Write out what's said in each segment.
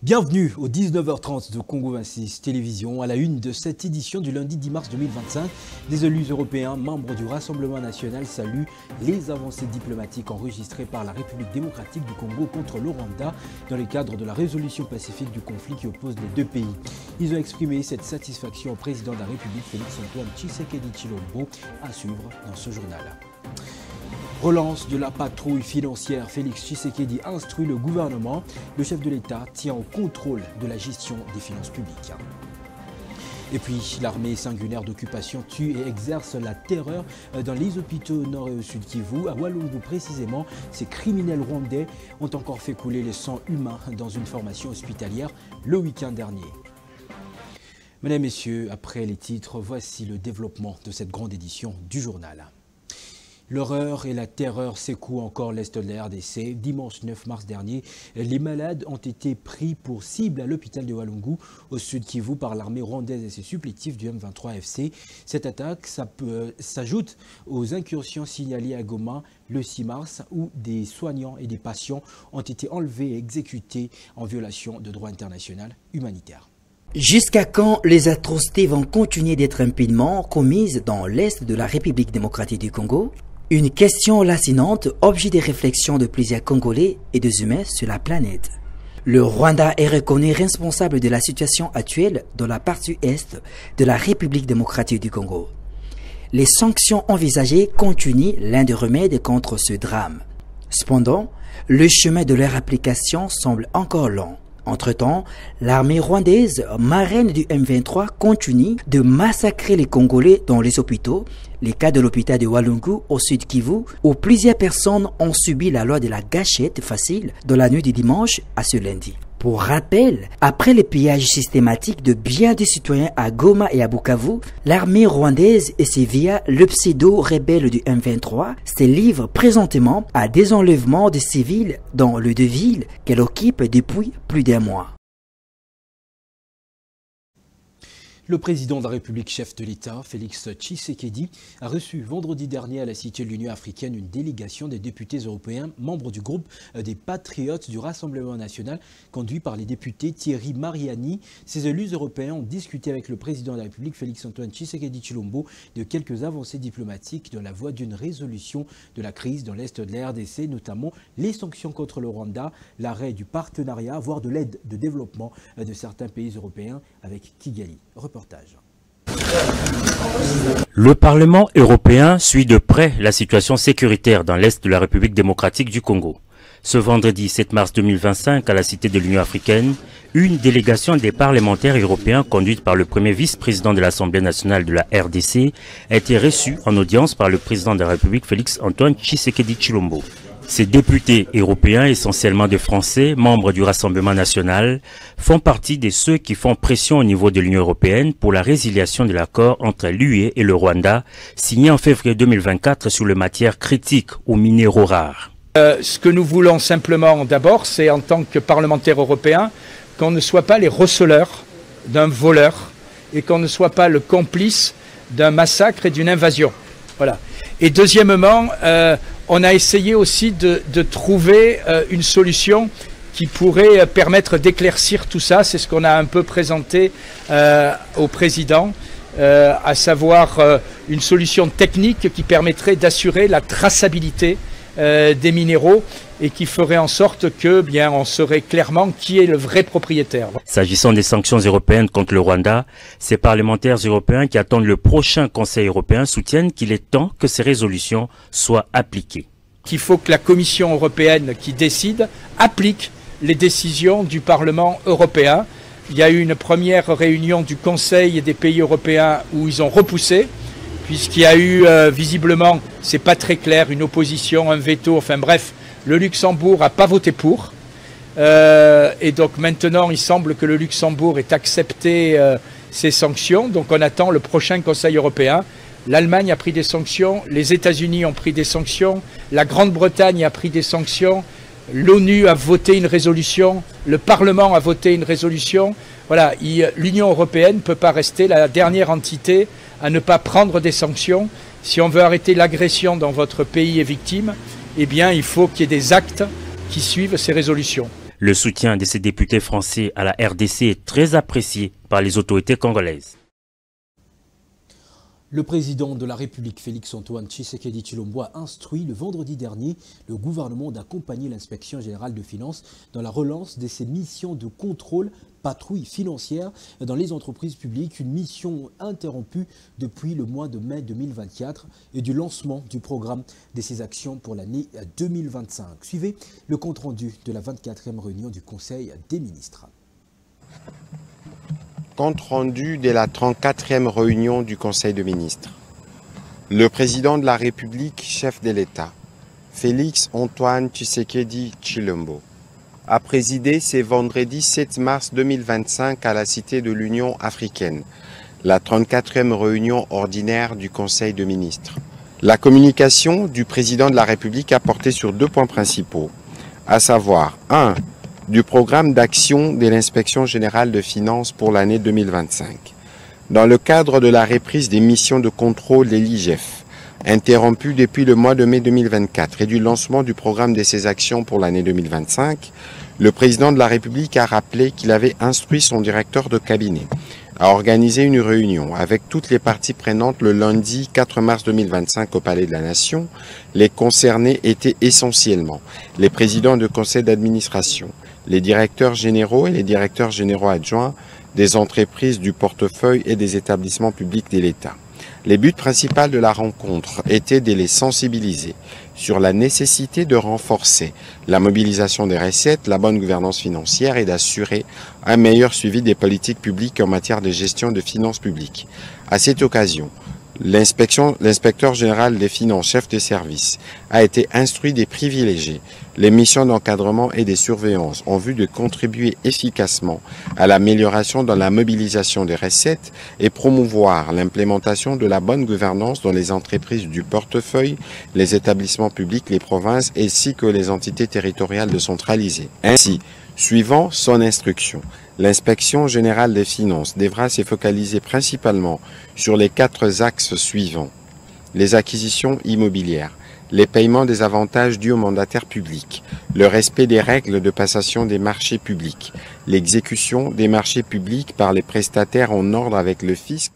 Bienvenue au 19h30 de Congo 26 Télévision, à la une de cette édition du lundi 10 mars 2025. Des élus européens, membres du Rassemblement national, saluent les avancées diplomatiques enregistrées par la République démocratique du Congo contre le Rwanda dans le cadre de la résolution pacifique du conflit qui oppose les deux pays. Ils ont exprimé cette satisfaction au président de la République, Félix-Antoine Tshisekedi Tshilombo, à suivre dans ce journal. Relance de la patrouille financière, Félix Tshisekedi instruit le gouvernement. Le chef de l'État tient au contrôle de la gestion des finances publiques. Et puis, l'armée singulière d'occupation tue et exerce la terreur dans les hôpitaux au nord et au sud Kivu. À Walungu précisément, ces criminels rwandais ont encore fait couler le sang humain dans une formation hospitalière le week-end dernier. Mesdames, Messieurs, après les titres, voici le développement de cette grande édition du journal. L'horreur et la terreur secouent encore l'est de la RDC. Dimanche 9 mars dernier, les malades ont été pris pour cible à l'hôpital de Walungu, au sud Kivu, par l'armée rwandaise et ses supplétifs du M23 FC. Cette attaque s'ajoute aux incursions signalées à Goma le 6 mars, où des soignants et des patients ont été enlevés et exécutés en violation de droit international humanitaire. Jusqu'à quand les atrocités vont continuer d'être impunément commises dans l'est de la République démocratique du Congo? Une question lancinante, objet de réflexion de plusieurs Congolais et des humains sur la planète. Le Rwanda est reconnu responsable de la situation actuelle dans la partie est de la République démocratique du Congo. Les sanctions envisagées continuent l'un des remèdes contre ce drame. Cependant, le chemin de leur application semble encore long. Entre-temps, l'armée rwandaise, marraine du M23, continue de massacrer les Congolais dans les hôpitaux. Les cas de l'hôpital de Walungu au sud Kivu, où plusieurs personnes ont subi la loi de la gâchette facile dans la nuit du dimanche à ce lundi. Pour rappel, après le pillage systématique de biens des citoyens à Goma et à Bukavu, l'armée rwandaise et ses via le pseudo-rebelle du M23 se livrent présentement à des enlèvements de civils dans les deux villes qu'elle occupe depuis plus d'un mois. Le président de la République, chef de l'État, Félix Tshisekedi, a reçu vendredi dernier à la Cité de l'Union africaine une délégation des députés européens, membres du groupe des Patriotes du Rassemblement national, conduit par les députés Thierry Mariani. Ces élus européens ont discuté avec le président de la République, Félix-Antoine Tshisekedi Tshilombo, de quelques avancées diplomatiques dans la voie d'une résolution de la crise dans l'est de la RDC, notamment les sanctions contre le Rwanda, l'arrêt du partenariat, voire de l'aide de développement de certains pays européens avec Kigali. Reportage. Le Parlement européen suit de près la situation sécuritaire dans l'est de la République démocratique du Congo. Ce vendredi 7 mars 2025, à la Cité de l'Union africaine, une délégation des parlementaires européens conduite par le premier vice-président de l'Assemblée nationale de la RDC a été reçue en audience par le président de la République Félix-Antoine Tshisekedi Tshilombo. Ces députés européens, essentiellement des Français, membres du Rassemblement national, font partie de ceux qui font pression au niveau de l'Union européenne pour la résiliation de l'accord entre l'UE et le Rwanda, signé en février 2024 sur les matières critiques aux minéraux rares. Ce que nous voulons simplement d'abord, c'est en tant que parlementaires européens, qu'on ne soit pas les receleurs d'un voleur et qu'on ne soit pas le complice d'un massacre et d'une invasion. Voilà. Et deuxièmement, on a essayé aussi de trouver une solution qui pourrait permettre d'éclaircir tout ça. C'est ce qu'on a un peu présenté au président, à savoir une solution technique qui permettrait d'assurer la traçabilité des minéraux et qui ferait en sorte que, bien, on saurait clairement qui est le vrai propriétaire. S'agissant des sanctions européennes contre le Rwanda, ces parlementaires européens qui attendent le prochain Conseil européen soutiennent qu'il est temps que ces résolutions soient appliquées. Qu'il faut que la Commission européenne qui décide applique les décisions du Parlement européen. Il y a eu une première réunion du Conseil et des pays européens où ils ont repoussé, puisqu'il y a eu visiblement, c'est pas très clair, une opposition, un veto, enfin bref, le Luxembourg n'a pas voté pour. Et donc maintenant, il semble que le Luxembourg ait accepté ces sanctions. Donc on attend le prochain Conseil européen. L'Allemagne a pris des sanctions, les États-Unis ont pris des sanctions, la Grande-Bretagne a pris des sanctions, l'ONU a voté une résolution, le Parlement a voté une résolution. Voilà, l'Union européenne ne peut pas rester la dernière entité à ne pas prendre des sanctions. Si on veut arrêter l'agression dont votre pays est victime, eh bien il faut qu'il y ait des actes qui suivent ces résolutions. Le soutien de ces députés français à la RDC est très apprécié par les autorités congolaises. Le président de la République, Félix-Antoine Tshisekedi Tshilombo, a instruit le vendredi dernier le gouvernement d'accompagner l'inspection générale de finances dans la relance de ses missions de contrôle patrouille financière dans les entreprises publiques, une mission interrompue depuis le mois de mai 2024 et du lancement du programme de ces actions pour l'année 2025. Suivez le compte-rendu de la 24e réunion du Conseil des ministres. Compte rendu de la 34e réunion du Conseil des ministres. Le président de la République, chef de l'État, Félix-Antoine Tshisekedi Tshilombo, a présidé ce vendredi 7 mars 2025 à la Cité de l'Union africaine, la 34e réunion ordinaire du Conseil des ministres. La communication du président de la République a porté sur 2 points principaux, à savoir 1. Du programme d'action de l'Inspection générale de finances pour l'année 2025. Dans le cadre de la reprise des missions de contrôle de l'IGF, interrompue depuis le mois de mai 2024, et du lancement du programme de ces actions pour l'année 2025, le président de la République a rappelé qu'il avait instruit son directeur de cabinet à organiser une réunion avec toutes les parties prenantes le lundi 4 mars 2025 au Palais de la Nation. Les concernés étaient essentiellement les présidents de conseil d'administration, les directeurs généraux et les directeurs généraux adjoints des entreprises du portefeuille et des établissements publics de l'État. Les buts principaux de la rencontre étaient de les sensibiliser sur la nécessité de renforcer la mobilisation des recettes, la bonne gouvernance financière et d'assurer un meilleur suivi des politiques publiques en matière de gestion de finances publiques. À cette occasion, l'inspecteur général des finances, chef de service, a été instruit de privilégier les missions d'encadrement et de surveillance en vue de contribuer efficacement à l'amélioration dans la mobilisation des recettes et promouvoir l'implémentation de la bonne gouvernance dans les entreprises du portefeuille, les établissements publics, les provinces ainsi que les entités territoriales décentralisées. Ainsi, suivant son instruction, l'inspection générale des finances devra se focaliser principalement sur les 4 axes suivants: les acquisitions immobilières, les paiements des avantages dus aux mandataires publics, le respect des règles de passation des marchés publics, l'exécution des marchés publics par les prestataires en ordre avec le fisc.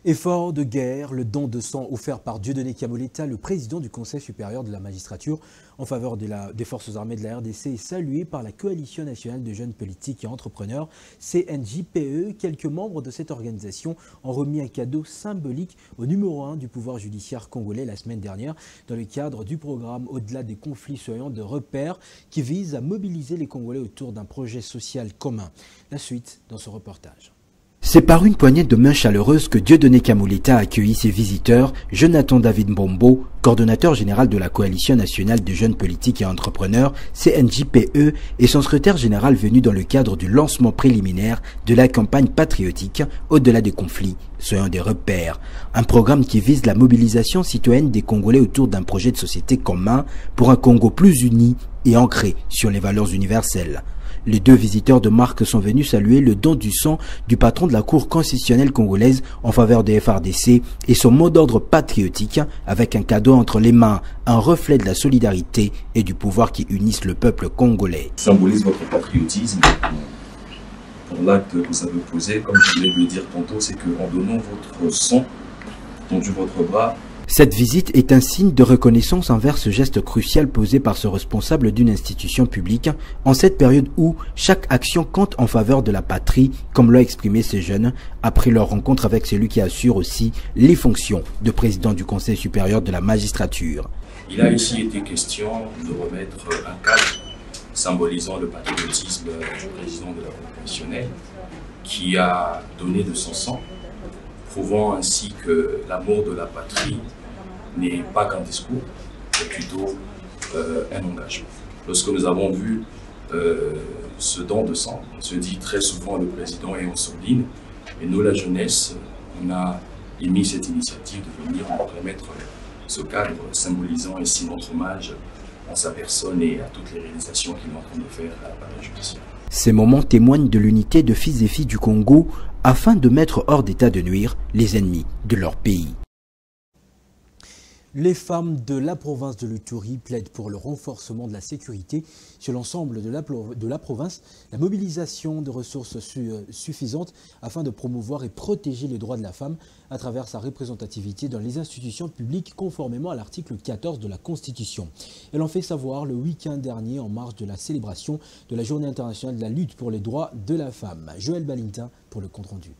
Effort de guerre, le don de sang offert par Dieudonné Kamoleta, le président du Conseil supérieur de la magistrature en faveur des forces armées de la RDC, est salué par la Coalition nationale de jeunes politiques et entrepreneurs, CNJPE. Quelques membres de cette organisation ont remis un cadeau symbolique au numéro 1 du pouvoir judiciaire congolais la semaine dernière dans le cadre du programme Au-delà des conflits soyons de repères qui vise à mobiliser les Congolais autour d'un projet social commun. La suite dans ce reportage. C'est par une poignée de main chaleureuse que Dieudonné Kamoleta a accueilli ses visiteurs, Jonathan David Mbombo, coordonnateur général de la Coalition nationale de jeunes politiques et entrepreneurs, CNJPE, et son secrétaire général venu dans le cadre du lancement préliminaire de la campagne patriotique Au-delà des conflits, soyons des repères, un programme qui vise la mobilisation citoyenne des Congolais autour d'un projet de société commun pour un Congo plus uni et ancré sur les valeurs universelles. Les 2 visiteurs de marque sont venus saluer le don du sang du patron de la Cour constitutionnelle congolaise en faveur des FRDC et son mot d'ordre patriotique avec un cadeau entre les mains, un reflet de la solidarité et du pouvoir qui unissent le peuple congolais. Symbolise votre patriotisme pour l'acte que vous avez posé. Comme je voulais le dire tantôt, c'est qu'en donnant votre sang, tendu votre bras, cette visite est un signe de reconnaissance envers ce geste crucial posé par ce responsable d'une institution publique en cette période où chaque action compte en faveur de la patrie, comme l'ont exprimé ces jeunes après leur rencontre avec celui qui assure aussi les fonctions de président du Conseil supérieur de la magistrature. Il a ici été question de remettre un cadre symbolisant le patriotisme du président de la Cour constitutionnelle qui a donné de son sang, prouvant ainsi que l'amour de la patrie n'est pas qu'un discours, mais plutôt un engagement. Lorsque nous avons vu ce don de sang, on se dit très souvent le président est en sourdine, et nous, la jeunesse, on a émis cette initiative de venir remettre ce cadre symbolisant ici notre hommage en sa personne et à toutes les réalisations qu'il est en train de faire à la patrie judiciaire. Ces moments témoignent de l'unité de fils et filles du Congo afin de mettre hors d'état de nuire les ennemis de leur pays. Les femmes de la province de l'Ituri plaident pour le renforcement de la sécurité sur l'ensemble de la province, la mobilisation de ressources suffisantes afin de promouvoir et protéger les droits de la femme à travers sa représentativité dans les institutions publiques conformément à l'article 14 de la Constitution. Elle en fait savoir le week-end dernier en marge de la célébration de la Journée internationale de la lutte pour les droits de la femme. Joël Balintin pour le compte-rendu.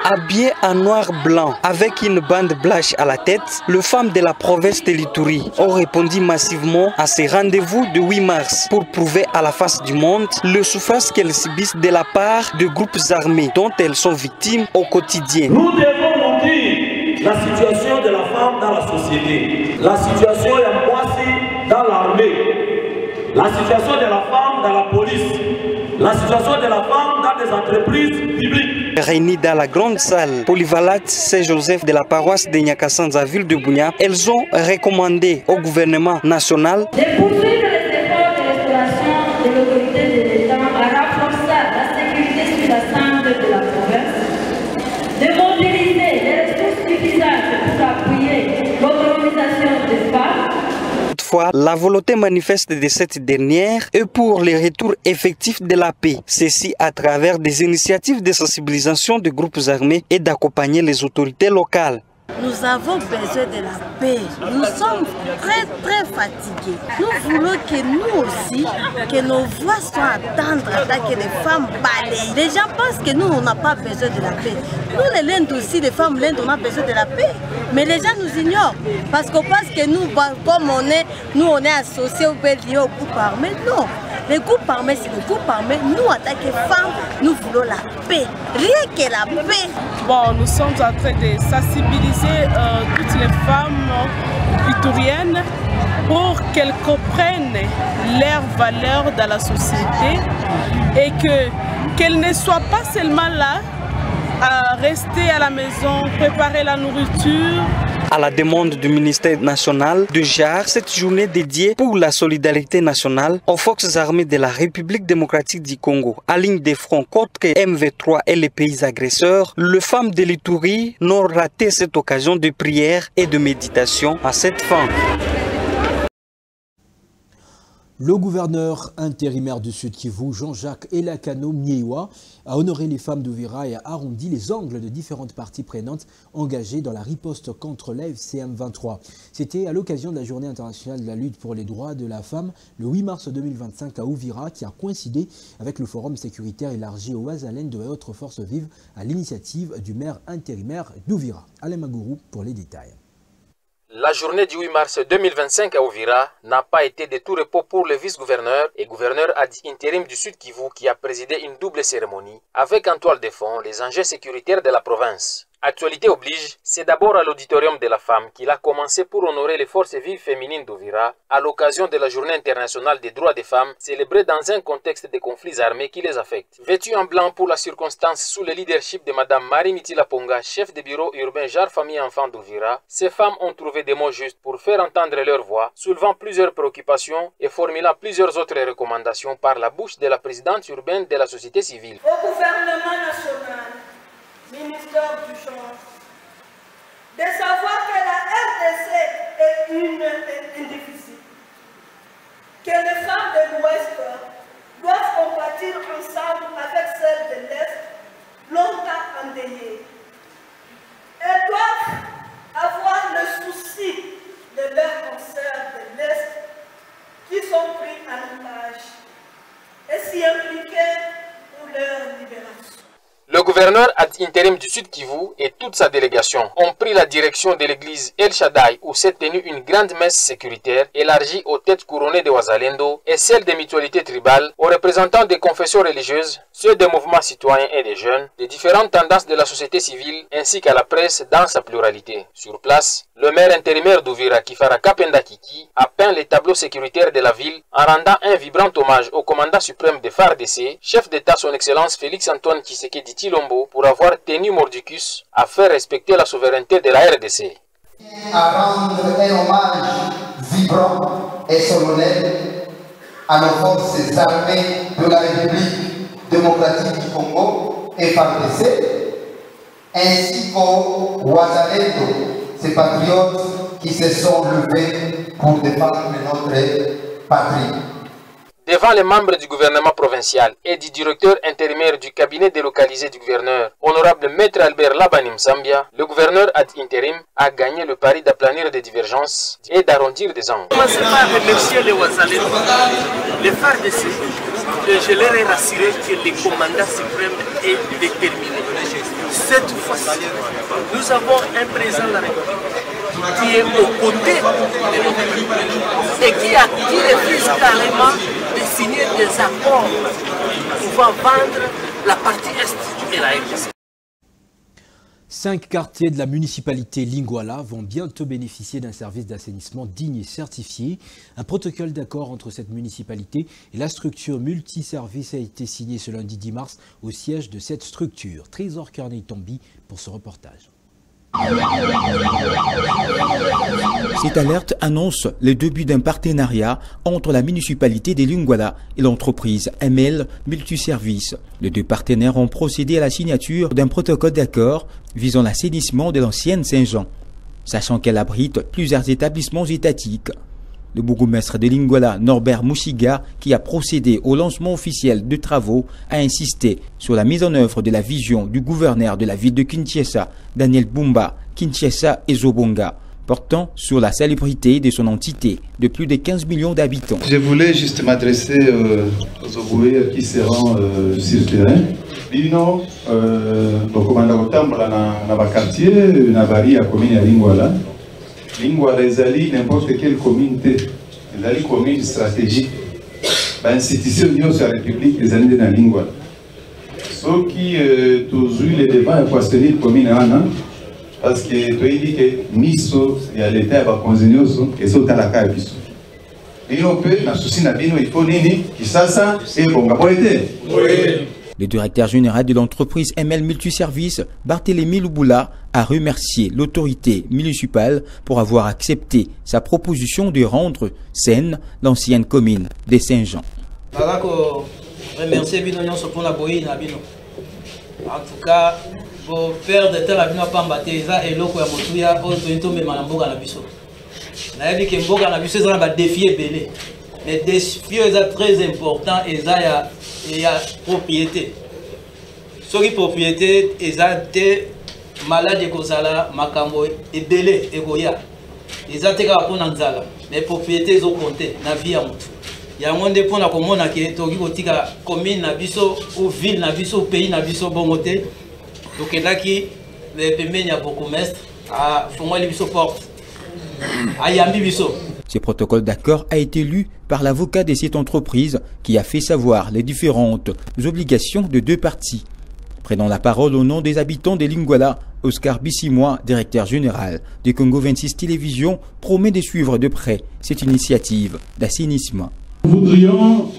Habillées en noir-blanc, avec une bande blanche à la tête, les femmes de la province de l'Ituri ont répondu massivement à ces rendez-vous de 8 mars pour prouver à la face du monde le souffrance qu'elles subissent de la part de groupes armés dont elles sont victimes au quotidien. Nous devons nous dire la situation de la femme dans la société, la situation de Mwasi dans l'armée, la situation de la femme dans la police, la situation de la femme dans les entreprises publiques. Réunies dans la grande salle polyvalente Saint-Joseph de la paroisse de Nyakasanza, ville de Bunia, elles ont recommandé au gouvernement national de poursuivre les efforts de restauration de l'autorité de l'État à renforcer la sécurité sur l'ensemble de la province, de mobiliser les ressources suffisantes pour appuyer l'autonomisation des femmes. Toutefois, la volonté manifeste de cette dernière est pour le retour effectif de la paix. Ceci à travers des initiatives de sensibilisation de groupes armés et d'accompagner les autorités locales. Nous avons besoin de la paix. Nous sommes très fatigués. Nous voulons que nous aussi, que nos voix soient entendues, que les femmes balayent. Les gens pensent que nous, on n'a pas besoin de la paix. Nous, les Lendes aussi, les femmes Lendes, on a besoin de la paix. Mais les gens nous ignorent. Parce qu'on pense que nous, comme on est associés au liés au groupe armé. Non. Les groupes armés, c'est les groupes armés. Nous, en tant que femmes, nous voulons la paix. Rien que la paix. Bon, nous sommes en train de sensibiliser toutes les femmes ituriennes pour qu'elles comprennent leurs valeurs dans la société et qu'elles ne soient pas seulement là à rester à la maison, préparer la nourriture. À la demande du ministère national de JAR, cette journée dédiée pour la solidarité nationale aux forces armées de la République démocratique du Congo, à ligne de front contre MV3 et les pays agresseurs, les femmes de l'Ituri n'ont raté cette occasion de prière et de méditation à cette fin. Le gouverneur intérimaire du Sud Kivu, Jean-Jacques Elakano Miewa, a honoré les femmes d'Uvira et a arrondi les angles de différentes parties prenantes engagées dans la riposte contre l'AFCM 23. C'était à l'occasion de la Journée internationale de la lutte pour les droits de la femme, le 8 mars 2025 à Uvira, qui a coïncidé avec le forum sécuritaire élargi aux Azalènes de autres forces vives à l'initiative du maire intérimaire d'Uvira. Alain Magourou pour les détails. La journée du 8 mars 2025 à Uvira n'a pas été de tout repos pour le vice-gouverneur et gouverneur ad intérim du Sud Kivu qui a présidé une double cérémonie avec en toile de fond les enjeux sécuritaires de la province. Actualité oblige, c'est d'abord à l'auditorium de la femme qu'il a commencé pour honorer les forces vives féminines d'Uvira à l'occasion de la Journée internationale des droits des femmes célébrée dans un contexte de conflits armés qui les affectent. Vêtues en blanc pour la circonstance sous le leadership de Mme Marie Mitila Ponga, chef de bureau urbain JAR Famille Enfants d'Uvira, ces femmes ont trouvé des mots justes pour faire entendre leur voix, soulevant plusieurs préoccupations et formulant plusieurs autres recommandations par la bouche de la présidente urbaine de la société civile. Au gouvernement national, ministère du genre, de savoir que la RDC est indivisible, que les femmes de l'Ouest doivent compatir ensemble avec celles de l'Est, longtemps endeuillées. Elles doivent avoir le souci de leurs consoeurs de l'Est qui sont pris en otage et s'y impliquer pour leur libération. Le gouverneur ad intérim du Sud Kivu et toute sa délégation ont pris la direction de l'église El Shaddai où s'est tenue une grande messe sécuritaire élargie aux têtes couronnées de Wazalendo et celle des mutualités tribales, aux représentants des confessions religieuses, ceux des mouvements citoyens et des jeunes, des différentes tendances de la société civile ainsi qu'à la presse dans sa pluralité. Sur place, le maire intérimaire d'Uvira, Kifara Kapenda Kiki, a peint les tableaux sécuritaires de la ville en rendant un vibrant hommage au commandant suprême des FARDC, chef d'État son Excellence Félix Antoine Tshisekedi Tshilombo, pour avoir tenu mordicus à faire respecter la souveraineté de la RDC. À rendre un hommage vibrant et solennel à nos forces armées de la République démocratique du Congo et FARDC, ainsi qu'aux Wazalendo, ces patriotes qui se sont levés pour défendre notre patrie. Devant les membres du gouvernement provincial et du directeur intérimaire du cabinet délocalisé du gouverneur, honorable Maître Albert Labanim Zambia, le gouverneur ad interim a gagné le pari d'aplanir des divergences et d'arrondir des angles. Je commence par remercier les Ouazalais, les FARDC. Je leur ai rassuré que le commandant suprême est déterminé. Cette fois-ci, nous avons un président de la République qui est aux côtés de notre et qui refuse carrément de signer des accords pouvant vendre la partie Est et la RDC. 5 quartiers de la municipalité Lingwala vont bientôt bénéficier d'un service d'assainissement digne et certifié. Un protocole d'accord entre cette municipalité et la structure multiservice a été signé ce lundi 10 mars au siège de cette structure. Trésor Carney-Tombi pour ce reportage. Cette alerte annonce le début d'un partenariat entre la municipalité de Lingwala et l'entreprise ML Multiservice. Les deux partenaires ont procédé à la signature d'un protocole d'accord visant l'assainissement de l'ancienne Saint-Jean, sachant qu'elle abrite plusieurs établissements étatiques. Le bourgmestre de Lingwala, Norbert Mouchiga, qui a procédé au lancement officiel de travaux, a insisté sur la mise en œuvre de la vision du gouverneur de la ville de Kinshasa, Daniel Bumba, Kinshasa et Zobonga, portant sur la salubrité de son entité de plus de 15 millions d'habitants. Je voulais juste m'adresser aux Oboués qui seront sur le terrain. Bino, le commandant Otambla dans le quartier, dans la commune de Lingwala. Lingwala ezali n'importe quelle communauté, ezali commune stratégique, l'institution de la République ezali dans Lingwala. Ceux qui tous les débats pour soutenir la commune parce que tu dis que miso ya l'État va continuer et ça dans la cas biso. Bino peut na souci na bino il faut nini qui ça et bon été. Le directeur général de l'entreprise ML Multiservice, Barthélémy Luboula, a remercié l'autorité municipale pour avoir accepté sa proposition de rendre saine l'ancienne commune de Saint-Jean. En tout cas, pour faire de temps, la pambata et l'eau et la les défis sont très importants et il y a propriété. Ceux qui propriété, ils ont des malades qui sont makambo et belé et goya. Ils ont des cas mais propriétés ont compté na vie à mutu. Il y a un monde pour la commune qui est la commune na biso ou ville na biso pays na biso bongoté. Donc là qui les paiements a beaucoup mestre à fond les biso porte. À yambi biso. Ce protocole d'accord a été lu par l'avocat de cette entreprise qui a fait savoir les différentes obligations de deux parties. Prenant la parole au nom des habitants de Lingwala, Oscar Bissimois, directeur général de Congo 26 Télévision, promet de suivre de près cette initiative d'assainissement. Nous voudrions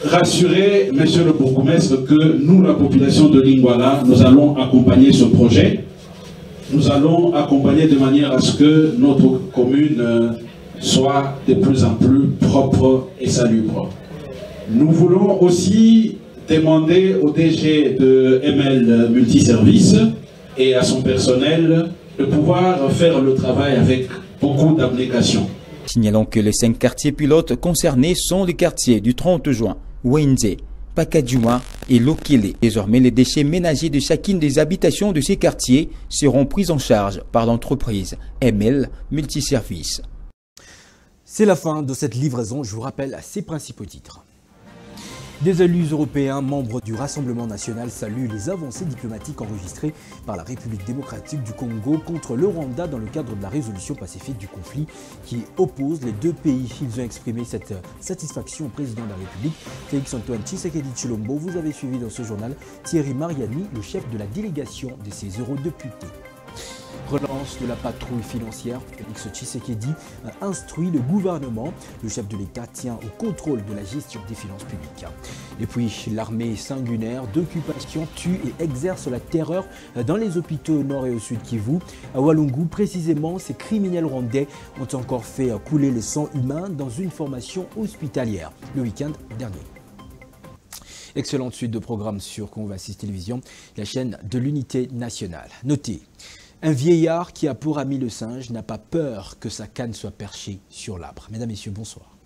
rassurer monsieur le bourgmestre que nous, la population de Lingwala, nous allons accompagner ce projet. Nous allons accompagner de manière à ce que notre commune soit de plus en plus propre et salubre. Nous voulons aussi demander au DG de ML Multiservice et à son personnel de pouvoir faire le travail avec beaucoup d'abnégation. Signalons que les 5 quartiers pilotes concernés sont les quartiers du 30 juin, Wenze, Pakadjouma et Lokele. Désormais, les déchets ménagers de chacune des habitations de ces quartiers seront pris en charge par l'entreprise ML Multiservice. C'est la fin de cette livraison. Je vous rappelle ses principaux titres. Des élus européens membres du Rassemblement national saluent les avancées diplomatiques enregistrées par la République démocratique du Congo contre le Rwanda dans le cadre de la résolution pacifique du conflit qui oppose les deux pays. Ils ont exprimé cette satisfaction au président de la République, Félix-Antoine Tshisekedi Tshilombo. Vous avez suivi dans ce journal Thierry Mariani, le chef de la délégation de ces eurodéputés. Relance de la patrouille financière, Félix Tshisekedi a instruit le gouvernement. Le chef de l'État tient au contrôle de la gestion des finances publiques. Et puis l'armée sanguinaire d'occupation tue et exerce la terreur dans les hôpitaux au nord et au sud Kivu. À Walungu, précisément, ces criminels rwandais ont encore fait couler le sang humain dans une formation hospitalière le week-end dernier. Excellente suite de programmes sur Congo 26 Télévision, la chaîne de l'unité nationale. Notez Un vieillard qui a pour ami le singe n'a pas peur que sa canne soit perchée sur l'arbre. Mesdames, Messieurs, bonsoir.